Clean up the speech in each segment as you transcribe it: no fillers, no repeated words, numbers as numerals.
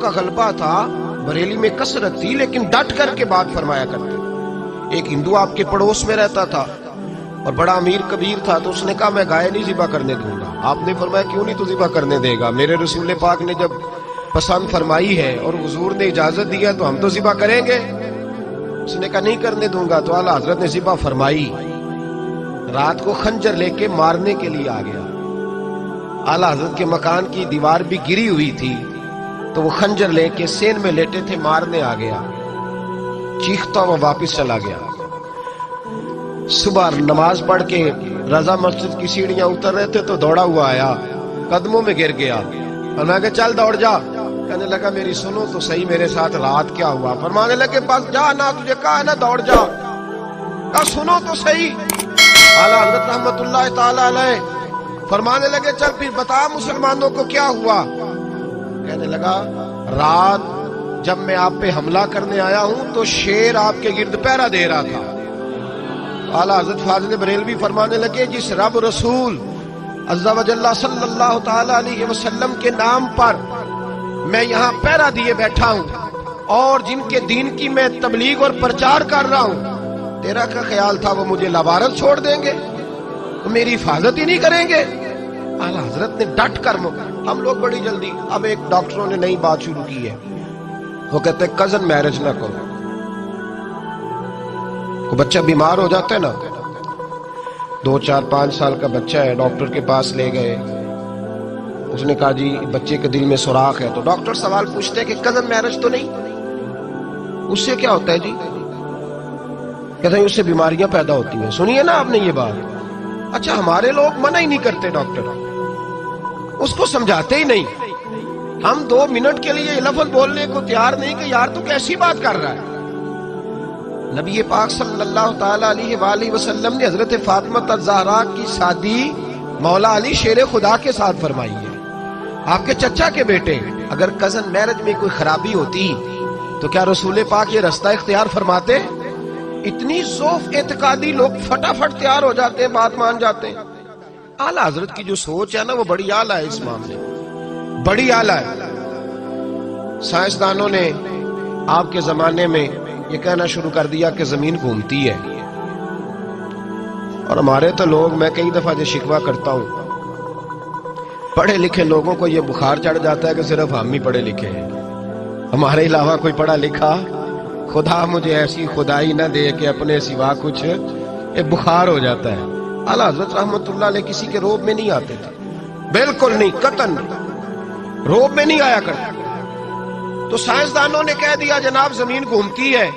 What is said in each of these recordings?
کا غلبہ تھا، بریلی میں کثرت تھی، لیکن ڈٹ کر کے بات فرمایا کرتے۔ ایک ہندو آپ کے پڑوس میں رہتا تھا اور بڑا امیر کبیر تھا، تو اس نے کہا میں گائے نہیں ذبح کرنے دوں گا۔ آپ نے فرمایا کیوں نہیں تو ذبح کرنے دے گا؟ میرے رسول پاک نے جب پسند فرمائی ہے اور حضور نے اجازت دیا تو ہم تو ذبح کریں گے۔ اس نے کہا نہیں کرنے دوں گا، تو اعلیٰ حضرت نے ذبح فرمائی۔ رات کو خنجر لے کے مارنے کے لیے آ گیا۔ اعلیٰ حضرت کے مکان کی دیوار بھی گری ہوئی تھی، تو وہ خنجر لے کے سین میں لیٹے تھے، مارنے آ گیا، چیختا وہ واپس چلا گیا۔ صبح نماز پڑھ کے رضا مسجد کی سیڑھیاں اتر رہے تھے تو دوڑا ہوا آیا، قدموں میں گر گیا اور میں کہا چل دوڑ جا۔ کہنے لگا میری سنو تو صحیح، میرے ساتھ رات کیا ہوا؟ فرمانے لگے بس جا نا، تجھے کہا نا دوڑ جا۔ کہا سنو تو صحیح۔ اعلیٰ حضرت رحمت اللہ تعالی علیہ فرمانے لگے چل پھر بتا مسلمانوں کو کیا ہوا؟ کہنے لگا رات جب میں آپ پہ حملہ کرنے آیا ہوں تو شیر آپ کے گرد پہرا دے رہا تھا۔ اعلیٰ حضرت فاضل بریلوی فرمانے لگے جس رب رسول عز و جل صلی اللہ تعالی علیہ وسلم کے نام پر میں یہاں پہرا دیے بیٹھا ہوں اور جن کے دین کی میں تبلیغ اور پرچار کر رہا ہوں، تیرا کیا خیال تھا وہ مجھے لوارث چھوڑ دیں گے؟ میری حفاظت ہی نہیں کریں گے؟ اعلیٰ حضرت نے ڈٹ کر ہم لوگ بڑی جلدی، اب ایک ڈاکٹروں نے نئی بات شروع کی ہے، وہ کہتے ہیں کزن میرج نہ کرو۔ کوئی بچہ بیمار ہو جاتا ہے نا، 2 4 5 سال کا بچہ ہے، ڈاکٹر کے پاس لے گئے، اس نے کہا جی بچے کے دل میں سوراخ ہے، تو ڈاکٹر سوال پوچھتے ہیں کہ کزن میرج تو نہیں؟ اس سے کیا ہوتا ہے جی؟ کہتے ہیں اس سے بیماریاں پیدا ہوتی ہیں۔ سنیے نا آپ نے یہ بات۔ اچھا ہمارے لوگ منع ہی نہیں کرتے، ڈاکٹر اس کو سمجھاتے ہی نہیں۔ ہم 2 منٹ کے لیے یہ لفظ بولنے کو تیار نہیں کہ یار تو کیسی بات کر رہا ہے۔ نبی پاک صلی اللہ تعالی علیہ وآلہ وسلم نے حضرت فاطمہ الزہرا کی شادی مولا علی شیر خدا کے ساتھ فرمائی ہے، آپ کے چچا کے بیٹے۔ اگر کزن میرج میں کوئی خرابی ہوتی تو کیا رسول پاک یہ رستہ اختیار فرماتے؟ اتنی ضعف اعتقادی لوگ فٹافٹ تیار ہو جاتے ہیں، بات مان جاتے ہیں۔ اعلیٰ حضرت کی جو سوچ ہے نا وہ بڑی اعلیٰ ہے، اس معاملے بڑی اعلیٰ ہے۔ سائنسدانوں نے آپ کے زمانے میں یہ کہنا شروع کر دیا کہ زمین گھومتی ہے، اور ہمارے تو لوگ، میں کئی دفعہ یہ شکوہ کرتا ہوں، پڑھے لکھے لوگوں کو یہ بخار چڑھ جاتا ہے کہ صرف ہم ہی پڑھے لکھے ہیں، ہمارے علاوہ کوئی پڑھا لکھا، خدا مجھے ایسی خدائی نہ دے کہ اپنے سوا کچھ، یہ بخار ہو جاتا ہے۔ اعلیٰ حضرت رحمت اللہ علیہ کسی کے روب میں نہیں آتے تھے، بالکل نہیں، قطعاً روب میں نہیں آیا کرتے۔ تو سائنسدانوں نے کہہ دیا جناب زمین گھومتی ہے۔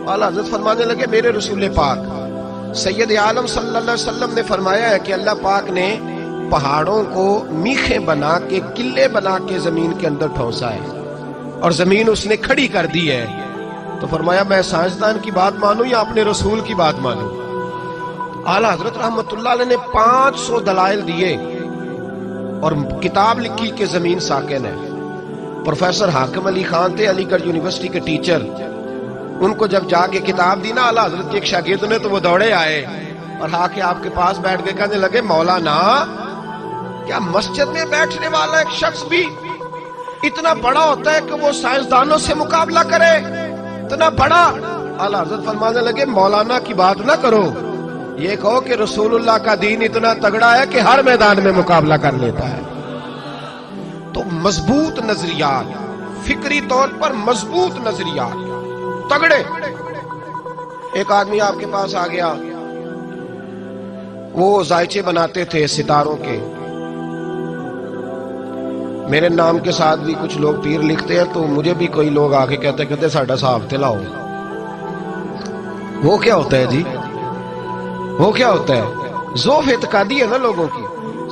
اعلیٰ حضرت فرمانے لگے میرے رسول پاک سید عالم صلی اللہ علیہ وسلم نے فرمایا ہے کہ اللہ پاک نے پہاڑوں کو میخیں بنا کے، قلعے بنا کے زمین کے اندر ٹھونسا ہے اور زمین اس نے کھڑی کر دی ہے۔ تو فرمایا میں سائنسدان کی بات مانوں یا اپنے رسول کی بات مانوں؟ اعلیٰ حضرت رحمت اللہ علیہ نے 500 دلائل دیے اور کتاب لکھی کہ زمین ساکن ہے۔ پروفیسر حاکم علی خان تھے، علی گڑھ یونیورسٹی کے ٹیچر، ان کو جب جا کے کتاب دی نا اعلیٰ حضرت کے ایک شاگرد نے تو وہ دوڑے آئے اور آ کے آپ کے پاس بیٹھ کے کہنے لگے مولانا کیا مسجد میں بیٹھنے والا ایک شخص بھی اتنا بڑا ہوتا ہے کہ وہ سائنسدانوں سے مقابلہ کرے؟ اتنا بڑا؟ اعلیٰ حضرت فرمانے لگے مولانا کی بات نہ کرو، یہ کہو کہ رسول اللہ کا دین اتنا تگڑا ہے کہ ہر میدان میں مقابلہ کر لیتا ہے۔ تو مضبوط نظریات، فکری طور پر مضبوط نظریات، تگڑے۔ ایک آدمی آپ کے پاس آ گیا، وہ ذائچے بناتے تھے ستاروں کے، میرے نام کے ساتھ بھی کچھ لوگ پیر لکھتے ہیں، تو مجھے بھی کوئی لوگ آ کے کہتے ساڈا صاحب لاؤ۔ وہ کیا ہوتا ہے جی؟ وہ کیا ہوتا ہے؟ ذوف اعتقادی ہے نا لوگوں کی۔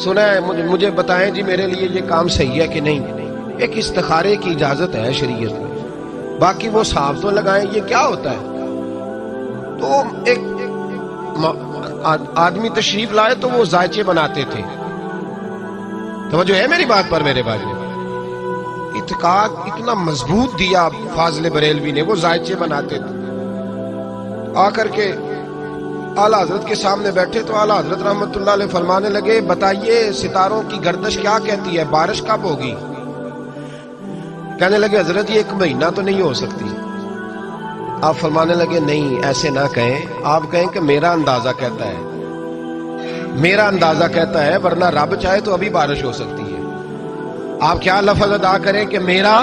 سنا ہے مجھے بتائیں جی میرے لیے یہ کام صحیح ہے کہ نہیں؟ ایک استخارے کی اجازت ہے شریعت میں، باقی وہ صاحب تو لگائیں، یہ کیا ہوتا ہے؟ تو ایک آدمی تشریف لائے تو وہ ذائچے بناتے تھے، توجہ ہے میری بات پر میرے بھائی؟ اعتقاد اتنا مضبوط دیا فاضل بریلوی نے، وہ ذائچے بناتے تھے۔ آ کر کے اعلیٰ حضرت کے سامنے بیٹھے تو اعلیٰ حضرت رحمت اللہ علیہ فرمانے لگے بتائیے ستاروں کی گردش کیا کہتی ہے، بارش کب ہوگی؟ کہنے لگے حضرت یہ 1 مہینہ تو نہیں ہو سکتی. آپ فرمانے لگے نہیں ایسے نہ کہیں، آپ کہیں کہ میرا اندازہ کہتا ہے، میرا اندازہ کہتا ہے، ورنہ رب چاہے تو ابھی بارش ہو سکتی ہے. آپ کیا لفظ ادا کریں کہ میرا،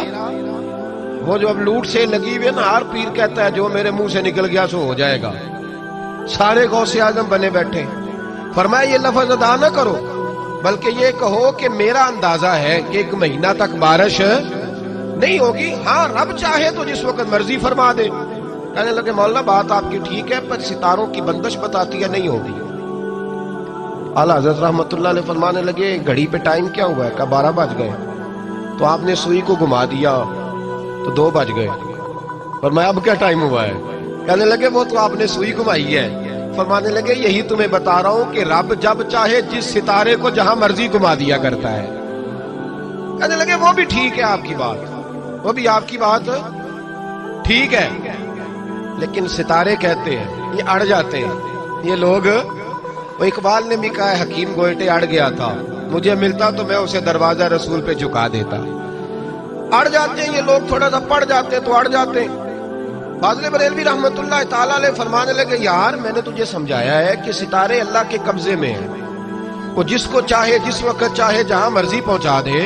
وہ جو اب لوٹ سے لگی ہوئی ہے نا، ہر پیر کہتا ہے جو میرے منہ سے نکل گیا سو ہو جائے گا. سارے غوث اعظم بنے بیٹھے. فرمایا یہ لفظ ادا نہ کرو، بلکہ یہ کہو کہ میرا اندازہ ہے کہ 1 مہینہ تک بارش نہیں ہوگی، ہاں رب چاہے تو جس وقت مرضی فرما دے. کہنے لگے مولانا بات آپ کی ٹھیک ہے، پر ستاروں کی بندش بتاتی ہے نہیں ہوگی. اعلیٰ حضرت رحمت اللہ علیہ فرمانے لگے گھڑی پہ ٹائم کیا ہوا ہے؟ کہ 12 بج گئے. تو آپ نے سوئی کو گھما دیا تو 2 بج گئے. فرمایا اب کیا ٹائم ہوا ہے؟ کہنے لگے وہ تو آپ نے سوئی گھمائی ہے. فرمانے لگے یہی تمہیں بتا رہا ہوں کہ رب جب چاہے جس ستارے کو جہاں مرضی گھما دیا کرتا ہے. کہنے لگے وہ بھی ٹھیک ہے آپ کی بات، وہ بھی آپ کی بات ٹھیک ہے، لیکن ستارے کہتے ہیں یہ اڑ جاتے ہیں. یہ لوگ، وہ اقبال نے بھی کہا ہے حکیم گوئٹے اڑ گیا تھا، مجھے ملتا تو میں اسے دروازہ رسول پہ جھکا دیتا. اڑ جاتے ہیں یہ لوگ، تھوڑا سا پڑ جاتے تو اڑ جاتے ہیں. فاضل بریلوی رحمت اللہ تعالیٰ علیہ فرمانے لگے یار میں نے تجھے سمجھایا ہے کہ ستارے اللہ کے قبضے میں ہیں، وہ جس کو چاہے جس وقت چاہے جہاں مرضی پہنچا دے.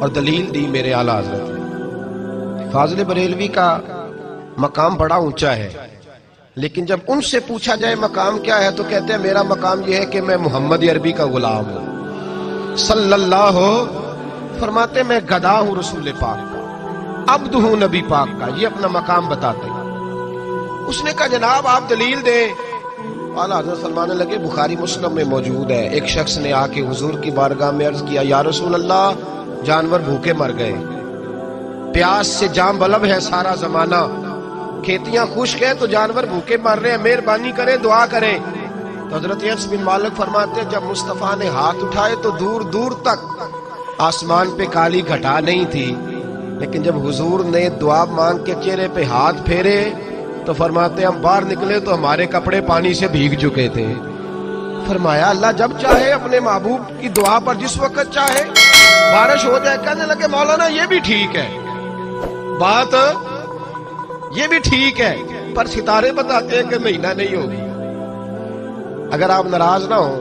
اور دلیل دی میرے اعلیٰ حضرت. فاضل بریلوی کا مقام بڑا اونچا ہے، لیکن جب ان سے پوچھا جائے مقام کیا ہے تو کہتے ہیں میرا مقام یہ ہے کہ میں محمد عربی کا غلام ہوں صلی اللہ. فرماتے میں گدا ہوں رسول پاک کا، عبد ہوں نبی پاک کا. یہ اپنا مقام بتاتے. اس نے کہا جناب آپ دلیل دیں. اعلیٰ حضرت فرمانے لگے بخاری مسلم میں موجود ہے، ایک شخص نے آ کے حضور کی بارگاہ میں عرض کیا یا رسول اللہ جانور بھوکے مر گئے، پیاس سے جام بلب ہے سارا زمانہ، کھیتیاں خشک ہیں تو جانور بھوکے مر رہے ہیں، مہربانی کریں دعا کریں. تو حضرت انس بن مالک فرماتے ہیں جب مصطفیٰ نے ہاتھ اٹھائے تو دور دور تک آسمان پہ کالی گھٹا نہیں تھی، لیکن جب حضور نے دعا مانگ کے چہرے پہ ہاتھ پھیرے تو فرماتے ہیں ہم باہر نکلے تو ہمارے کپڑے پانی سے بھیگ چکے تھے. فرمایا اللہ جب چاہے اپنے محبوب کی دعا پر جس وقت چاہے بارش ہو جائے. کہنے لگے مولانا یہ بھی ٹھیک ہے، بات یہ بھی ٹھیک ہے، پر ستارے بتاتے ہیں کہ مہینہ نہیں ہوگی. اگر آپ ناراض نہ ہوں،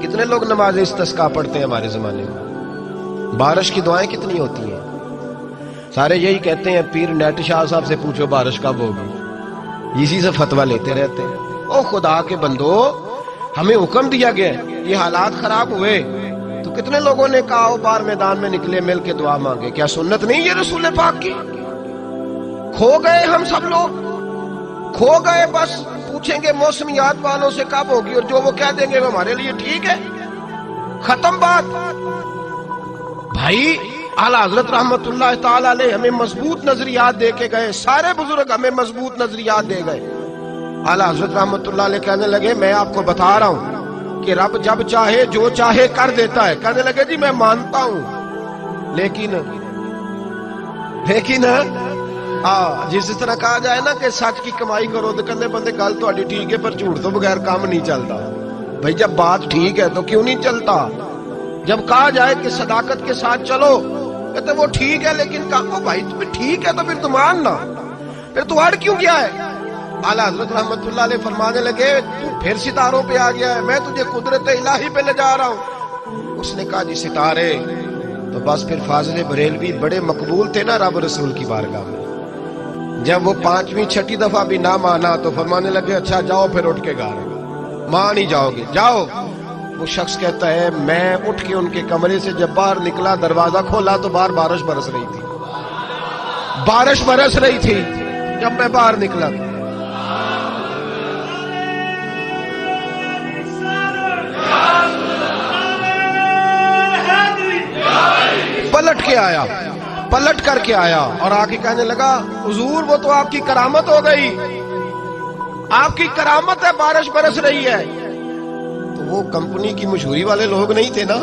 کتنے لوگ نماز استسقاء پڑھتے ہیں ہمارے زمانے میں؟ بارش کی دعائیں کتنی ہوتی ہیں؟ سارے یہی کہتے ہیں پیر نیٹ شاہ صاحب سے پوچھو بارش کب ہوگی، اسی سے فتویٰ لیتے رہتے ہیں. او خدا کے بندو، ہمیں حکم دیا گیا یہ حالات خراب ہوئے تو کتنے لوگوں نے کہا او باہر میدان میں نکلے مل کے دعا مانگے. کیا سنت نہیں یہ رسول پاک کی؟ کھو گئے ہم سب لوگ، کھو گئے. بس پوچھیں گے موسمیات والوں سے کب ہوگی اور جو وہ کہہ دیں گے وہ ہمارے لیے ٹھیک ہے، ختم بات. بھائی اعلیٰ حضرت رحمت اللہ تعالی علیہ ہمیں مضبوط نظریات دے کے گئے، سارے بزرگ ہمیں مضبوط نظریات دے گئے. اعلیٰ حضرت رحمت اللہ علیہ کہنے لگے میں آپ کو بتا رہا ہوں کہ رب جب چاہے جو چاہے کر دیتا ہے. کہنے لگے جی میں مانتا ہوں، لیکن جس طرح کہا جائے نا کہ سچ کی کمائی کرو تو کہنے بندے گل تو ٹھیک ہے پر جھوٹ تو بغیر کام نہیں چلتا. بھائی جب بات ٹھیک ہے تو کیوں نہیں چلتا؟ جب کہا جائے کہ صداقت کے ساتھ چلو کہتے وہ ٹھیک ہے، لیکن کہا بھائی تمہیں ٹھیک ہے تو پھر تم ماننا، پھر تو اڑ کیوں گیا ہے؟ اعلیٰ حضرت رحمت اللہ علیہ فرمانے لگے تو پھر ستاروں پہ آ گیا ہے، میں تجھے قدرت الہی پہ لے جا رہا ہوں. اس نے کہا جی ستارے تو بس. پھر فاضل بریلوی بڑے مقبول تھے نا رب رسول کی بارگاہ میں. جب وہ 5ویں 6ٹھی دفعہ بھی نہ مانا تو فرمانے لگے اچھا جاؤ پھر اٹھ کے گا رہے، مان ہی جاؤ گے جاؤ. وہ شخص کہتا ہے میں اٹھ کے ان کے کمرے سے جب باہر نکلا دروازہ کھولا تو باہر بارش برس رہی تھی، بارش برس رہی تھی جب میں باہر نکلا. پلٹ کر کے آیا اور آ کے کہنے لگا حضور وہ تو آپ کی کرامت ہو گئی، آپ کی کرامت ہے بارش برس رہی ہے. تو وہ کمپنی کی مشہوری والے لوگ نہیں تھے نا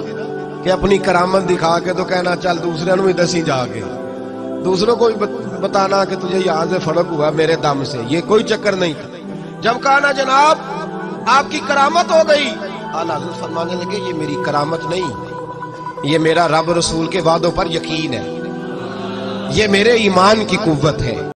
کہ اپنی کرامت دکھا کے تو کہنا چل دوسرے نو ہی دسی جا کے، دوسروں کو بتانا کہ تجھے یہاں سے فرق ہوا میرے دم سے، یہ کوئی چکر نہیں تھا. جب کہا نا جناب آپ کی کرامت ہو گئی، اعلیٰ حضرت فرمانے لگے یہ میری کرامت نہیں، یہ میرا رب رسول کے وعدوں پر یقین ہے، یہ میرے ایمان کی قوت ہے۔